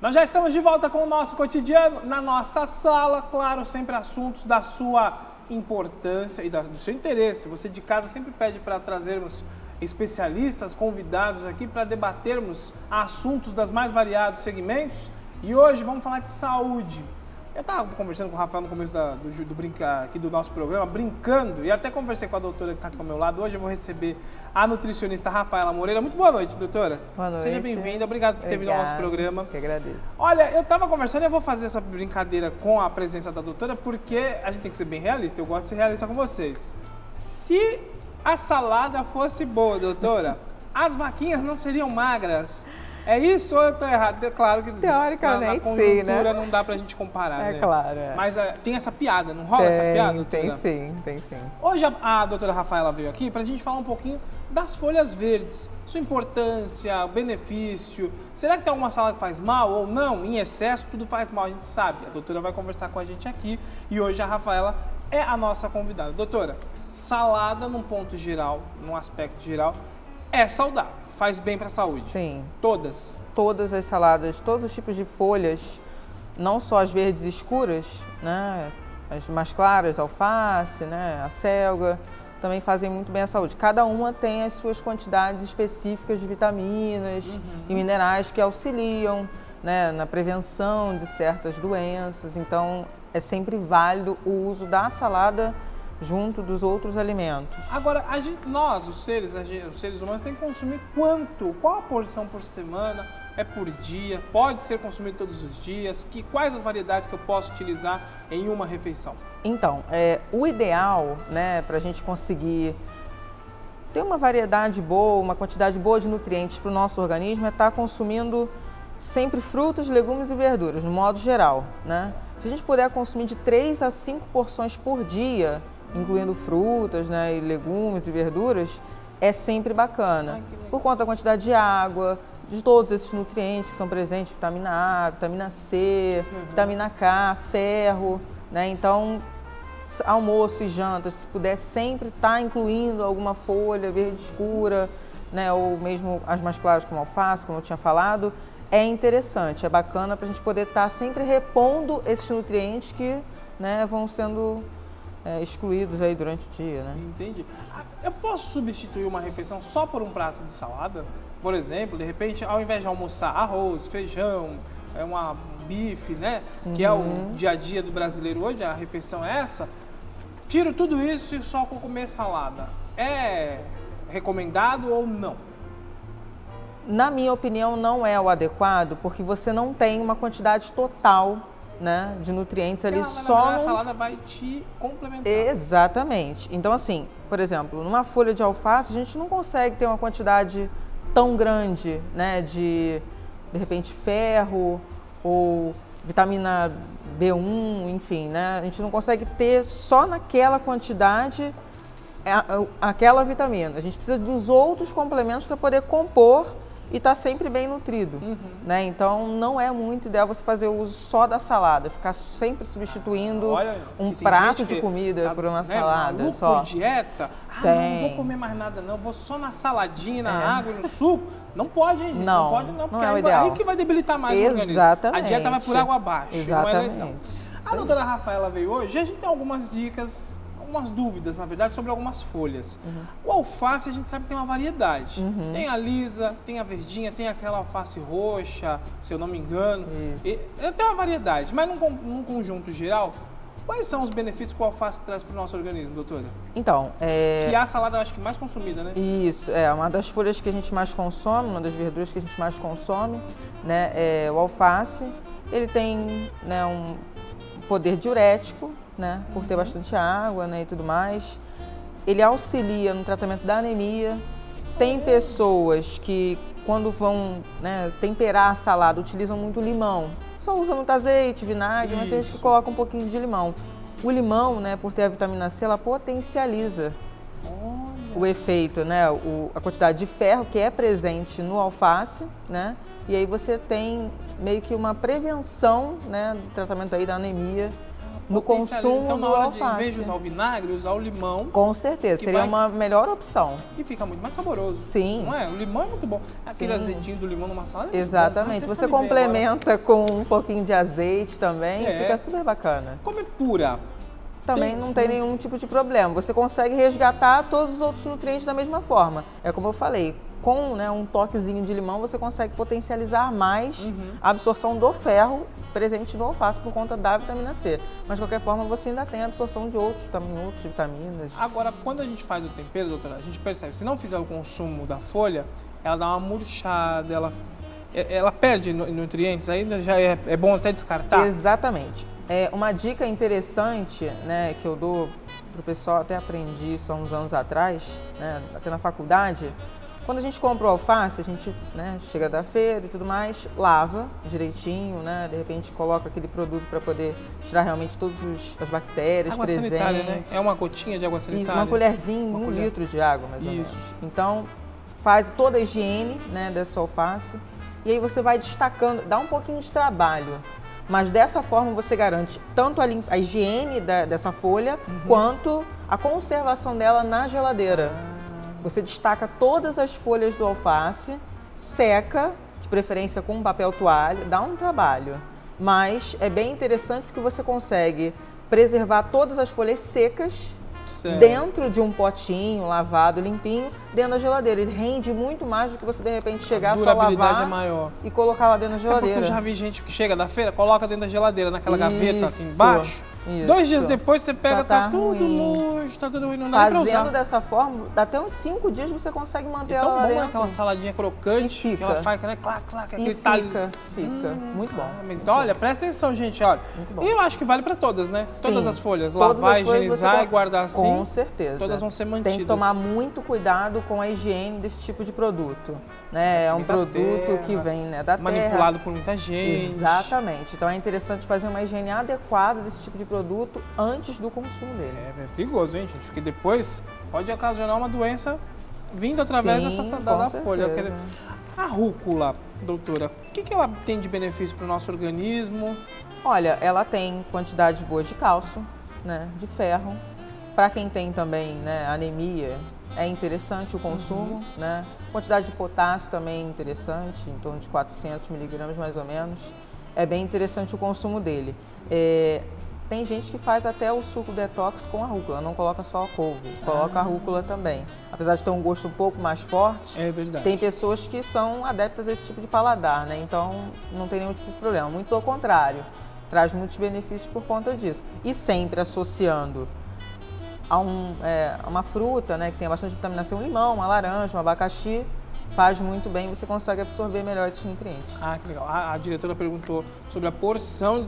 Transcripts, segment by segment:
Nós já estamos de volta com o nosso cotidiano, na nossa sala, claro, sempre assuntos da sua importância e do seu interesse. Você de casa sempre pede para trazermos especialistas, convidados aqui para debatermos assuntos das mais variados segmentos. E hoje vamos falar de saúde. Eu estava conversando com o Rafael no começo aqui do nosso programa, brincando, e até conversei com a doutora que está aqui ao meu lado. Hoje eu vou receber a nutricionista Rafaela Moreira. Muito boa noite, doutora. Boa noite. Seja bem-vinda, obrigado por ter vindo ao nosso programa. Que agradeço. Olha, eu estava conversando e eu vou fazer essa brincadeira com a presença da doutora, porque a gente tem que ser bem realista, eu gosto de ser realista com vocês. Se a salada fosse boa, doutora, as vaquinhas não seriam magras? É isso ou eu estou errado? É claro que teoricamente na sim, né? não dá pra gente comparar, né? Claro. É. Mas tem essa piada, não rola essa piada, doutora? Tem sim. Hoje a doutora Rafaela veio aqui pra gente falar um pouquinho das folhas verdes, sua importância, o benefício. Será que tem alguma salada que faz mal ou não? Em excesso tudo faz mal, a gente sabe. A doutora vai conversar com a gente aqui e hoje a Rafaela é a nossa convidada. Doutora, salada num ponto geral, num aspecto geral, é saudável. Faz bem para a saúde? Sim. Todas? Todas as saladas, todos os tipos de folhas, não só as verdes escuras, né? As mais claras, a alface, né? A selga, também fazem muito bem à saúde. Cada uma tem as suas quantidades específicas de vitaminas e minerais que auxiliam, né? Na prevenção de certas doenças. Então, é sempre válido o uso da salada junto dos outros alimentos. Agora, nós, os seres humanos, tem que consumir quanto? Qual a porção por semana? É por dia? Pode ser consumido todos os dias? Quais as variedades que eu posso utilizar em uma refeição? Então, o ideal, né, para a gente conseguir ter uma variedade boa, uma quantidade boa de nutrientes para o nosso organismo é estar consumindo sempre frutas, legumes e verduras, no modo geral, né? Se a gente puder consumir de 3 a 5 porções por dia, incluindo frutas, né, e legumes e verduras, é sempre bacana. Por conta da quantidade de água, de todos esses nutrientes que são presentes, vitamina A, vitamina C, vitamina K, ferro, né? Então, almoço e janta, se puder sempre estar incluindo alguma folha verde escura, né, ou mesmo as mais claras como alface, como eu tinha falado, é interessante, é bacana para a gente poder estar sempre repondo esses nutrientes que, né, vão sendo excluídos aí durante o dia, né? Entendi. Eu posso substituir uma refeição só por um prato de salada? Por exemplo, de repente, ao invés de almoçar arroz, feijão, um bife, né? Que é o dia a dia do brasileiro hoje, a refeição é essa. Tiro tudo isso e só vou comer salada. É recomendado ou não? Na minha opinião, não é o adequado, porque você não tem uma quantidade total, né, de nutrientes ali só a salada vai te complementar. Exatamente. Então, assim, por exemplo, numa folha de alface, a gente não consegue ter uma quantidade tão grande, né, de repente, ferro ou vitamina B1, enfim, né? A gente não consegue ter só naquela quantidade aquela vitamina. A gente precisa dos outros complementos para poder compor e está sempre bem nutrido, né? Então, não é muito ideal você fazer o uso só da salada, ficar sempre substituindo um prato de comida por uma salada só. Dieta? Não vou comer mais nada não, vou só na saladinha, na água, no suco. Não pode, gente. Não pode não, porque não é o ideal. Aí que vai debilitar mais o organismo. Exatamente. A dieta vai por água abaixo. Exatamente. Não é legal. A doutora Rafaela veio hoje, a gente tem algumas dicas, algumas dúvidas, na verdade, sobre algumas folhas. O alface, a gente sabe que tem uma variedade. Tem a lisa, tem a verdinha, tem aquela alface roxa, se eu não me engano. Tem uma variedade, mas num conjunto geral, quais são os benefícios que o alface traz para o nosso organismo, doutora? Então, que é a salada, eu acho que mais consumida, né? Isso, é uma das folhas que a gente mais consome, uma das verduras que a gente mais consome, né? É o alface. Ele tem, né, um poder diurético, né, por ter bastante água, né, e tudo mais. Ele auxilia no tratamento da anemia. Tem pessoas que, quando vão, né, temperar a salada, utilizam muito limão. Só usa muito azeite, vinagre, mas tem gente que coloca um pouquinho de limão. O limão, né, por ter a vitamina C, ela potencializa o efeito, né, a quantidade de ferro que é presente no alface, né, e aí você tem meio que uma prevenção, né, do tratamento aí da anemia no consumo então, do na hora alface. de, em vez de usar o vinagre, usar o limão. Com certeza, seria uma melhor opção. E fica muito mais saboroso. Sim. Não é? O limão é muito bom. Aquele Sim. azedinho do limão numa salada é muito Exatamente. bom. Você complementa com um pouquinho de azeite também, fica super bacana. Comer pura. Também não tem nenhum tipo de problema. Você consegue resgatar todos os outros nutrientes da mesma forma. É como eu falei, com um toquezinho de limão você consegue potencializar mais a absorção do ferro presente no alface por conta da vitamina C. Mas de qualquer forma você ainda tem a absorção de outras vitaminas. Agora, quando a gente faz o tempero, doutora, a gente percebe, se não fizer o consumo da folha, ela dá uma murchada, ela perde nutrientes, ainda já é bom até descartar? Exatamente. Uma dica interessante, né, que eu dou pro pessoal, até aprendi isso há uns anos atrás, né, até na faculdade, quando a gente compra o alface, a gente chega da feira e tudo mais, lava direitinho, né, de repente coloca aquele produto para poder tirar realmente todas as bactérias água presentes. Sanitária, né? É uma gotinha de água sanitária? Isso, uma colherzinha, um litro de água, mais ou menos. Então, faz toda a higiene, né, dessa alface e aí você vai destacando, dá um pouquinho de trabalho. Mas dessa forma você garante tanto a higiene dessa folha, quanto a conservação dela na geladeira. Você destaca todas as folhas do alface, seca, de preferência com um papel toalha, dá um trabalho. Mas é bem interessante porque você consegue preservar todas as folhas secas dentro de um potinho, lavado, limpinho, dentro da geladeira. Ele rende muito mais do que você, de repente, chegar só lavar é maior. E colocar lá dentro da geladeira. Porque eu já vi gente que chega da feira, coloca dentro da geladeira, naquela gaveta aqui embaixo. Isso. 2 dias depois você pega, tá tudo ruim. murcho, tá tudo ruim, não dá pra usar. Fazendo dessa forma, até uns 5 dias você consegue manter ela lá bom dentro. aquela saladinha crocante, fica. que ela faz, né, clac, aquele Fica. Muito bom. Mas então, olha, presta atenção, gente, olha. E eu acho que vale pra todas, né? Sim. Todas as folhas. Todas Lavar, as folhas higienizar e guardar assim. Com certeza. Todas vão ser mantidas. Tem que tomar muito cuidado com a higiene desse tipo de produto. Né? É um produto que vem da terra. Manipulado por muita gente. Exatamente. Então é interessante fazer uma higiene adequada desse tipo de produto antes do consumo dele. É perigoso, hein, gente? Porque depois pode ocasionar uma doença vindo através da folha. A rúcula, doutora, o que ela tem de benefício para o nosso organismo? Olha, ela tem quantidades boas de cálcio, né, de ferro. Para quem tem também anemia, é interessante o consumo, né? Quantidade de potássio também é interessante, em torno de 400 miligramas mais ou menos. É bem interessante o consumo dele. Tem gente que faz até o suco detox com a rúcula, não coloca só a couve, coloca a rúcula também. Apesar de ter um gosto um pouco mais forte, é verdade. Tem pessoas que são adeptas a esse tipo de paladar, né? Então não tem nenhum tipo de problema. Muito pelo contrário, traz muitos benefícios por conta disso. E sempre associando a uma fruta, né, que tem bastante vitamina C, um limão, uma laranja, um abacaxi, faz muito bem, você consegue absorver melhor esses nutrientes. Ah, que legal. A diretora perguntou sobre a porção,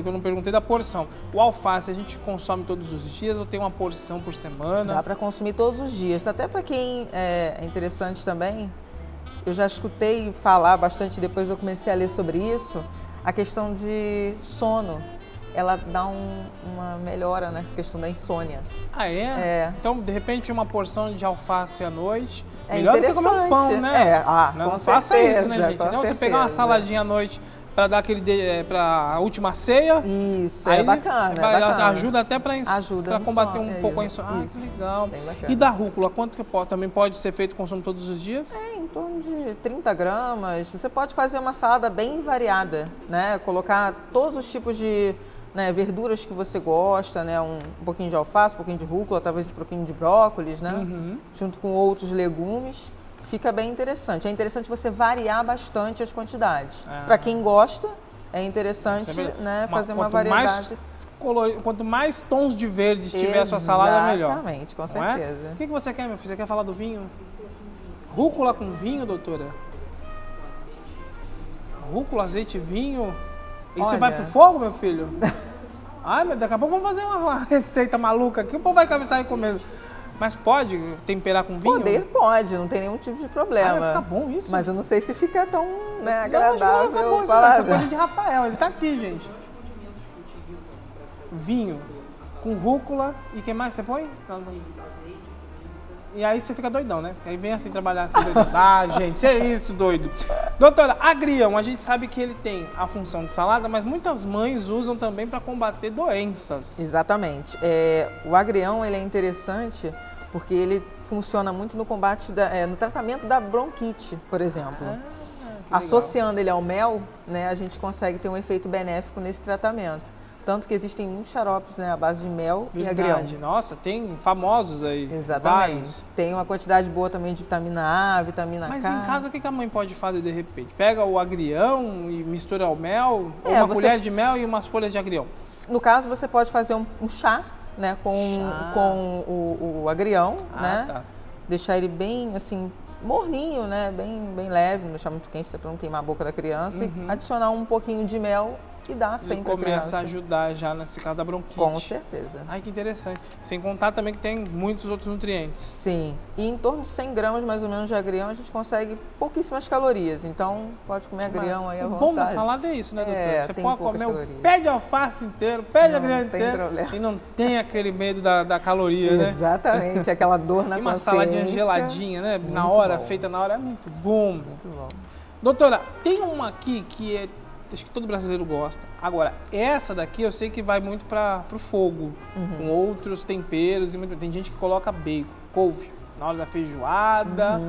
eu não perguntei da porção. O alface a gente consome todos os dias ou tem uma porção por semana? Dá para consumir todos os dias. Até para quem é interessante também, eu já escutei falar bastante, depois eu comecei a ler sobre isso, a questão de sono. Ela dá uma melhora nessa questão da insônia. Ah, é? Então, de repente, uma porção de alface à noite, é melhor do que comer um pão, né? Não faça isso, né, gente? Não, você pegar uma saladinha à noite para dar para a última ceia. Isso, aí é bacana. Ajuda até para combater um pouco a insônia. Ah, que legal. E da rúcula, quanto que também pode ser feito consumo todos os dias? Em torno de 30 gramas. Você pode fazer uma salada bem variada, né? Colocar todos os tipos de verduras que você gosta, né? Um pouquinho de alface, um pouquinho de rúcula, talvez um pouquinho de brócolis, né? Junto com outros legumes. Fica bem interessante. É interessante você variar bastante as quantidades. Para quem gosta, é interessante fazer uma variedade. Quanto mais tons de verde tiver a sua salada, melhor. Exatamente, com certeza. O que você quer, meu filho? Você quer falar do vinho? Rúcula com vinho, doutora? Rúcula, azeite e vinho? Isso vai pro fogo, meu filho? Ai, mas daqui a pouco vamos fazer uma receita maluca aqui, o povo vai começar a comer. Mas pode temperar com vinho? Pode, não tem nenhum tipo de problema. Vai ficar bom isso? Mas eu não sei se fica tão agradável. Não, essa coisa de Rafael, ele tá aqui, gente. Vinho com rúcula e quem mais você põe? E aí você fica doidão, né? Aí vem assim trabalhar assim, doidão. Ah, gente, é isso, doido. Doutora, agrião, a gente sabe que ele tem a função de salada, mas muitas mães usam também para combater doenças. Exatamente. O agrião ele é interessante porque ele funciona muito no combate, no tratamento da bronquite, por exemplo. Associando ele ao mel, né, a gente consegue ter um efeito benéfico nesse tratamento. Tanto que existem muitos xaropes, né, à base de mel e agrião. Nossa, tem famosos aí. Exatamente. Vários. Tem uma quantidade boa também de vitamina A, vitamina K. Mas em casa, o que a mãe pode fazer de repente? Pega o agrião e mistura o mel? Ou uma colher de mel e umas folhas de agrião? No caso, você pode fazer um chá, né, com o agrião, né? Tá. Deixar ele bem, assim, morninho, né? Bem leve, não deixar muito quente, para não queimar a boca da criança. E adicionar um pouquinho de mel e dá sempre a criança. Começa a ajudar já nesse caso da bronquite. Com certeza. Ai, que interessante. Sem contar também que tem muitos outros nutrientes. Sim. E em torno de 100 gramas, mais ou menos, de agrião, a gente consegue pouquíssimas calorias. Então, pode comer agrião aí à vontade. O bom da salada é isso, né, doutora? Você pode comer calorias. o pé de alface inteiro, pé de agrião inteiro. Problema. E não tem aquele medo da caloria, né? Exatamente, aquela dor na consciência. E uma saladinha geladinha, né? Muito na hora, bom. feita na hora, é muito bom. Muito bom. Doutora, tem uma aqui que acho que todo brasileiro gosta. Agora, essa daqui eu sei que vai muito para o fogo, com outros temperos. Tem gente que coloca bacon, couve, na hora da feijoada.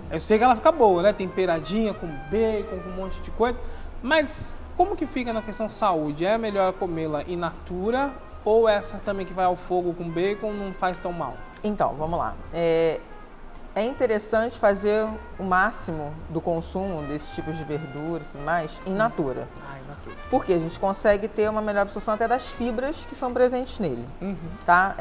Eu sei que ela fica boa, né? Temperadinha com bacon, com um monte de coisa. Mas como que fica na questão saúde? É melhor comê-la in natura ou essa também que vai ao fogo com bacon não faz tão mal? Então, vamos lá. É interessante fazer o máximo do consumo desses tipos de verduras e tudo mais in natura. In natura. Porque a gente consegue ter uma melhor absorção até das fibras que são presentes nele. Tá?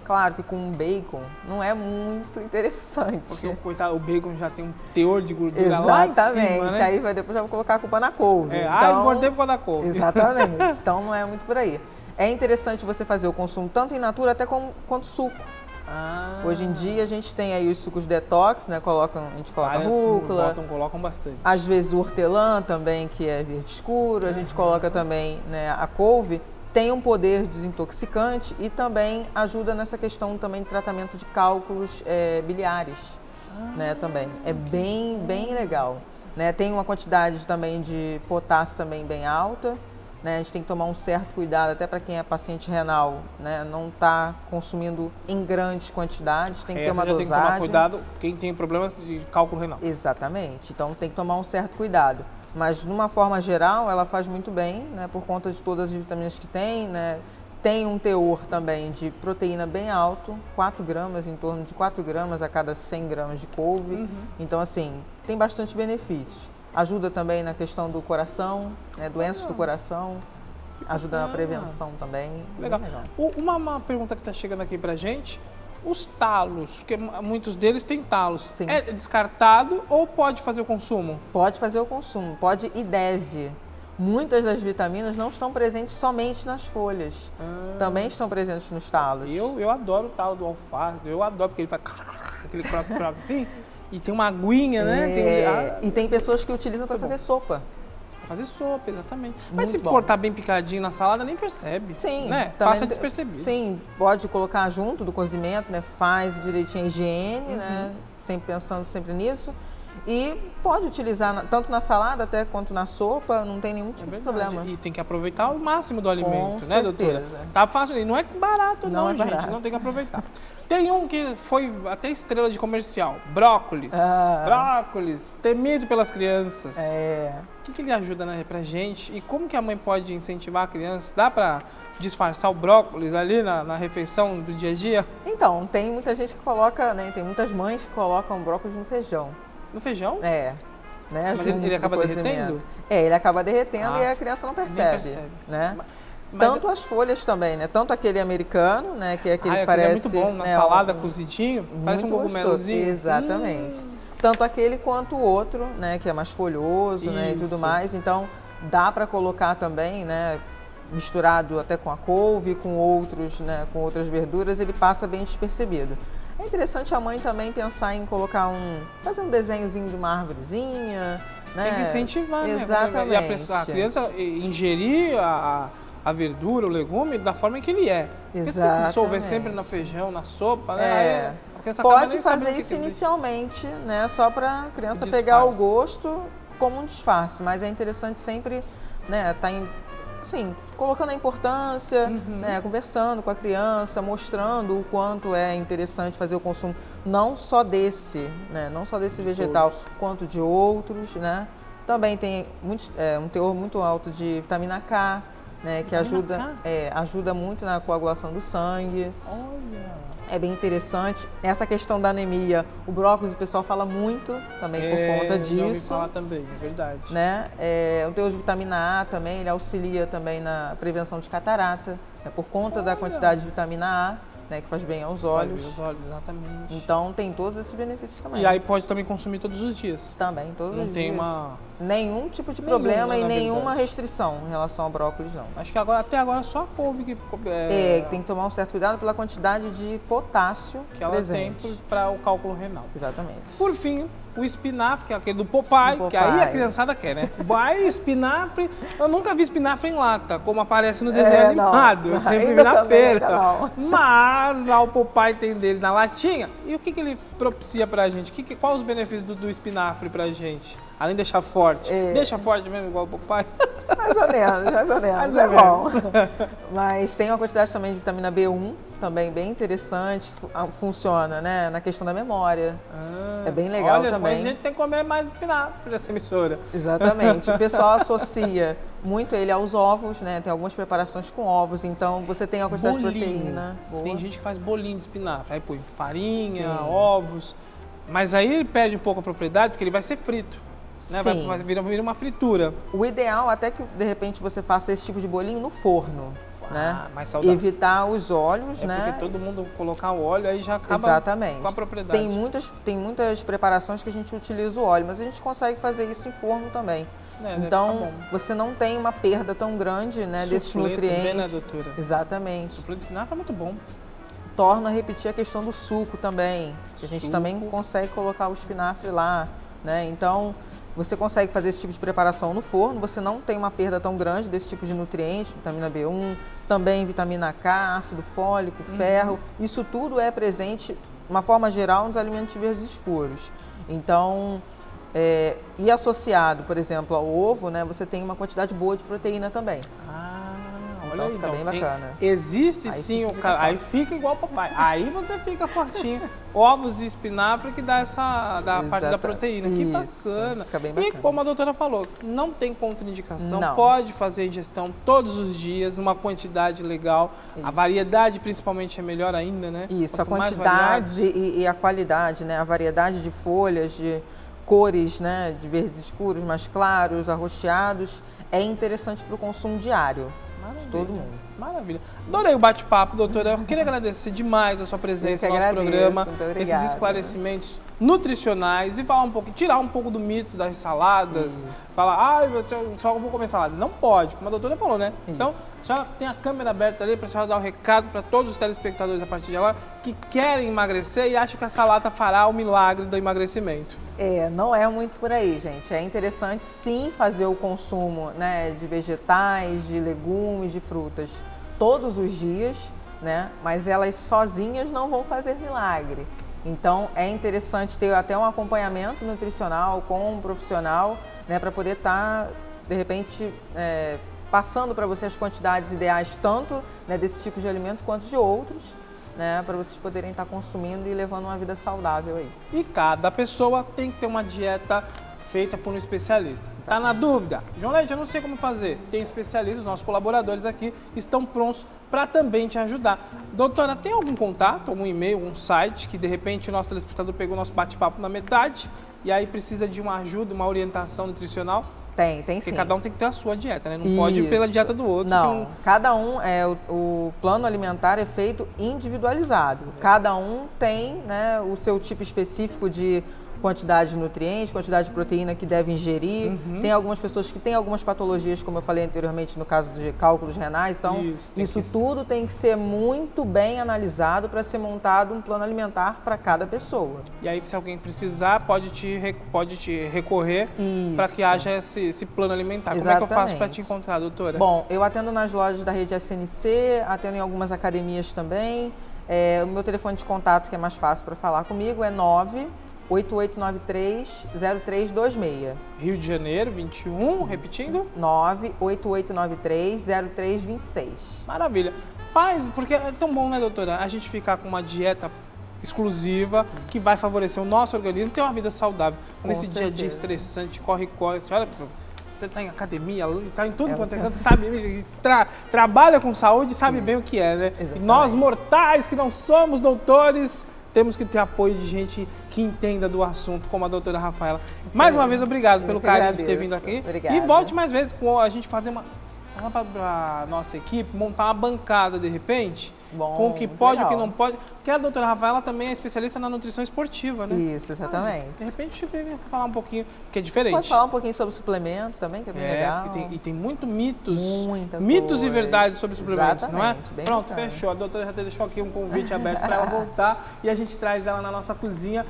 Claro que com um bacon não é muito interessante. Porque o bacon já tem um teor de gordura lá em cima, né? Exatamente. Aí depois já vou colocar a culpa na couve. Engordei por causa da couve. Exatamente. Então não é muito por aí. É interessante você fazer o consumo tanto in natura até quanto suco. Hoje em dia a gente tem aí os sucos detox, né? A gente coloca rúcula. Colocam bastante. Às vezes o hortelã também, que é verde escuro. A gente coloca também, né, a couve. Tem um poder desintoxicante e também ajuda nessa questão também de tratamento de cálculos biliares, né, também. É bem legal. Né? Tem uma quantidade também de potássio também bem alta. Né? A gente tem que tomar um certo cuidado, até para quem é paciente renal, né? Não está consumindo em grandes quantidades, tem que ter uma dosagem. Tem que tomar cuidado quem tem problemas de cálculo renal. Exatamente, então tem que tomar um certo cuidado. Mas, de uma forma geral, ela faz muito bem, né? Por conta de todas as vitaminas que tem, né? Tem um teor também de proteína bem alto, 4 gramas, em torno de 4 gramas a cada 100 gramas de couve. Então, assim, tem bastante benefícios. Ajuda também na questão do coração, né, doenças do coração, ajuda na prevenção também. Legal. Uma pergunta que está chegando aqui pra gente, os talos, porque muitos deles têm talos, Sim. É descartado ou pode fazer o consumo? Pode fazer o consumo, pode e deve. Muitas das vitaminas não estão presentes somente nas folhas, também estão presentes nos talos. Eu adoro o talo do alface, eu adoro porque ele faz aquele croque assim. E tem uma aguinha, né? E tem pessoas que utilizam para fazer sopa. Fazer sopa, exatamente. Mas Muito se bom. cortar bem picadinho na salada, nem percebe. Sim. Né? Também Passa despercebido. Sim, pode colocar junto do cozimento, né? Faz direitinho a higiene, né? Sempre pensando sempre nisso. E pode utilizar tanto na salada até quanto na sopa, não tem nenhum tipo de problema. E tem que aproveitar o máximo do alimento, Com né, certeza. doutora? Tá fácil, e não é barato não, é gente, barato. não tem que aproveitar. Tem um que foi até estrela de comercial, brócolis. Brócolis, temido pelas crianças. O que ele ajuda, né, pra gente? E como que a mãe pode incentivar a criança? Dá pra disfarçar o brócolis ali na refeição do dia a dia? Então, tem muita gente que coloca, né? Tem muitas mães que colocam brócolis no feijão. No feijão? Né? Mas ele acaba derretendo? Ele acaba derretendo e a criança não percebe. Né? Tanto as folhas também, né? Tanto aquele americano, né? Que é aquele que parece... é muito bom, na salada, cozidinho, parece um cogumelozinho. Exatamente. Tanto aquele quanto o outro, né? Que é mais folhoso, né? E tudo mais. Então, dá para colocar também, né? Misturado até com a couve, com outros, né? Com outras verduras, ele passa bem despercebido. É interessante a mãe também pensar em colocar fazer um desenhozinho de uma árvorezinha, né? Tem que incentivar, Exatamente. Né? E a criança ingerir a verdura, o legume, da forma que ele é. Porque se dissolver sempre no feijão, na sopa, né? Aí a criança pode acaba nem fazer sabendo isso que inicialmente, né? Só para a criança pegar o gosto, como um disfarce, mas é interessante sempre, né, assim, colocando a importância, né, conversando com a criança, mostrando o quanto é interessante fazer o consumo não só desse, né, não só desse vegetal, quanto de outros, né. Também tem um teor muito alto de vitamina K, né, que ajuda muito na coagulação do sangue. Olha! É bem interessante. Essa questão da anemia, o brócolis o pessoal fala muito também por conta disso. Já ouvi falar também, é verdade. Né? O teor de vitamina A também, ele auxilia também na prevenção de catarata, né, por conta da quantidade de vitamina A, né, que faz bem aos olhos. Faz bem aos olhos, exatamente. Então tem todos esses benefícios também. E aí pode também consumir todos os dias. Também, todos os dias. Não tem nenhum tipo de problema e nenhuma verdade. restrição em relação ao brócolis, não. Acho que até agora só a couve que tem que tomar um certo cuidado pela quantidade de potássio que ela presente. tem para o cálculo renal. Exatamente. Por fim, o espinafre, que é aquele do Popeye, que aí a criançada quer, né? Vai, espinafre. Eu nunca vi espinafre em lata, como aparece no desenho animado. Eu sempre vi na feira. Mas lá o Popeye tem dele na latinha. E o que ele propicia pra gente? Quais os benefícios do espinafre pra gente? Além de deixar forte. Deixa forte mesmo, igual o Popeye? Mais ou menos, mais ou menos. Mas é bom. Mas tem uma quantidade também de vitamina B1, também bem interessante, que funciona, né, na questão da memória. É bem legal também. Mas a gente tem que comer mais espinafre nessa emissora. Exatamente. O pessoal associa muito ele aos ovos, né? Tem algumas preparações com ovos, então você tem uma quantidade de proteína. Boa. Tem gente que faz bolinho de espinafre, aí põe farinha, ovos. Mas aí ele perde um pouco a propriedade, porque ele vai ser frito. Né? Vai virar uma fritura. O ideal até que de repente você faça esse tipo de bolinho no forno, né? Mais saudável. Evitar os óleos, né? Porque todo mundo colocar o óleo aí já acaba com a propriedade. Tem muitas preparações que a gente utiliza o óleo, mas a gente consegue fazer isso em forno também. Então você não tem uma perda tão grande, né, desses nutrientes. Também, né, doutora? Exatamente. O suplê de espinafre é muito bom. Torna a repetir a questão do suco também. A gente também consegue colocar o espinafre lá, né? Então você consegue fazer esse tipo de preparação no forno, você não tem uma perda tão grande desse tipo de nutrientes, vitamina B1, também vitamina K, ácido fólico, ferro. Isso tudo é presente, de uma forma geral, nos alimentos verdes escuros. Então, e associado, por exemplo, ao ovo, né, você tem uma quantidade boa de proteína também. Olha então fica bem bacana. Existe sim o cara. Aí fica igual o papai. Aí você fica fortinho. Ovos e espinafre que dá a parte da proteína. Que bacana. Fica bem bacana. E como a doutora falou, não tem contraindicação. Pode fazer ingestão todos os dias, numa quantidade legal. A variedade principalmente é melhor ainda, né? Isso, a quantidade e a qualidade, né? A variedade de folhas, de cores, né? De verdes escuros, mais claros, arroxeados, é interessante para o consumo diário. De todo mundo. Maravilha. Adorei o bate-papo, doutora. Eu queria agradecer demais a sua presença no nosso programa, esses esclarecimentos nutricionais e falar tirar um pouco do mito das saladas. Falar, só vou comer salada. Não pode, como a doutora falou, né? Então, a senhora tem a câmera aberta ali para a senhora dar um recado para todos os telespectadores a partir de agora que querem emagrecer e acham que a salada fará o milagre do emagrecimento. Não é muito por aí, gente. É interessante sim fazer o consumo, né, de vegetais, de legumes, de frutas todos os dias, né? Mas elas sozinhas não vão fazer milagre. Então é interessante ter até um acompanhamento nutricional com um profissional, né, para poder estar, de repente, passando para você as quantidades ideais, tanto, né, desse tipo de alimento quanto de outros, né, para vocês poderem estar consumindo e levando uma vida saudável aí. E cada pessoa tem que ter uma dieta feita por um especialista. Tá na dúvida? João Leite, eu não sei como fazer. Tem especialistas, os nossos colaboradores aqui estão prontos para também te ajudar. Doutora, tem algum contato, algum e-mail, algum site que de repente o nosso telespectador pegou o nosso bate-papo na metade e aí precisa de uma ajuda, uma orientação nutricional? Tem sim. Porque cada um tem que ter a sua dieta, né? Não pode ir pela dieta do outro. Não, cada um, o plano alimentar é feito individualizado. Cada um tem, né, o seu tipo específico de quantidade de nutrientes, quantidade de proteína que deve ingerir. Tem algumas pessoas que têm algumas patologias, como eu falei anteriormente, no caso de cálculos renais. Então, isso tudo tem que ser muito bem analisado para ser montado um plano alimentar para cada pessoa. E aí, se alguém precisar, pode te recorrer para que haja esse plano alimentar. Exatamente. Como é que eu faço para te encontrar, doutora? Bom, eu atendo nas lojas da rede SNC, atendo em algumas academias também. O meu telefone de contato, que é mais fácil para falar comigo, é 98893-0326. Rio de Janeiro, 21, repetindo. 98893-0326. Maravilha. Faz, porque é tão bom, né, doutora? A gente ficar com uma dieta exclusiva que vai favorecer o nosso organismo, ter uma vida saudável. Nesse dia a dia estressante, corre. Olha, você está em academia, está em tudo quanto é canto, sabe, trabalha com saúde, sabe bem o que é, né? Exatamente. E nós, mortais, que não somos doutores, temos que ter apoio de gente que entenda do assunto, como a doutora Rafaela. Sim. Mais uma vez, obrigado pelo carinho de ter agradeço. vindo aqui. Obrigada. E volte mais vezes com a gente fazer fala para a nossa equipe montar uma bancada, de repente, Bom, com o que pode e o que legal. não pode. Porque a doutora Rafaela também é especialista na nutrição esportiva, né? Isso, exatamente. De repente, vem falar um pouquinho, que é diferente. Pode falar um pouquinho sobre suplementos também, que é bem legal. E tem muito mitos, Muita mitos e coisa. verdades sobre suplementos, não é? Exatamente, bem Pronto, bacana. fechou. A doutora já deixou aqui um convite aberto para ela voltar e a gente traz ela na nossa cozinha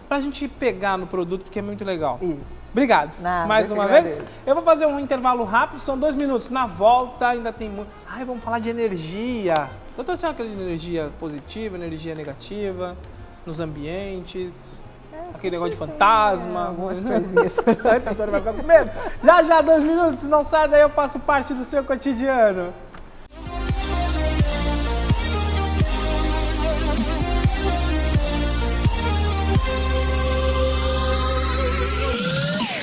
pra gente pegar no produto, porque é muito legal. Isso. Obrigado. Nada, Mais eu uma que vez. agradeço. Eu vou fazer um intervalo rápido, são 2 minutos. Na volta ainda tem muito. Ai, vamos falar de energia. Doutora, você aquela energia positiva, energia negativa, nos ambientes? Aquele negócio de fantasma. Algumas coisinhas. A doutora vai ficar com medo. Já, 2 minutos, não sai daí, eu faço parte do seu cotidiano.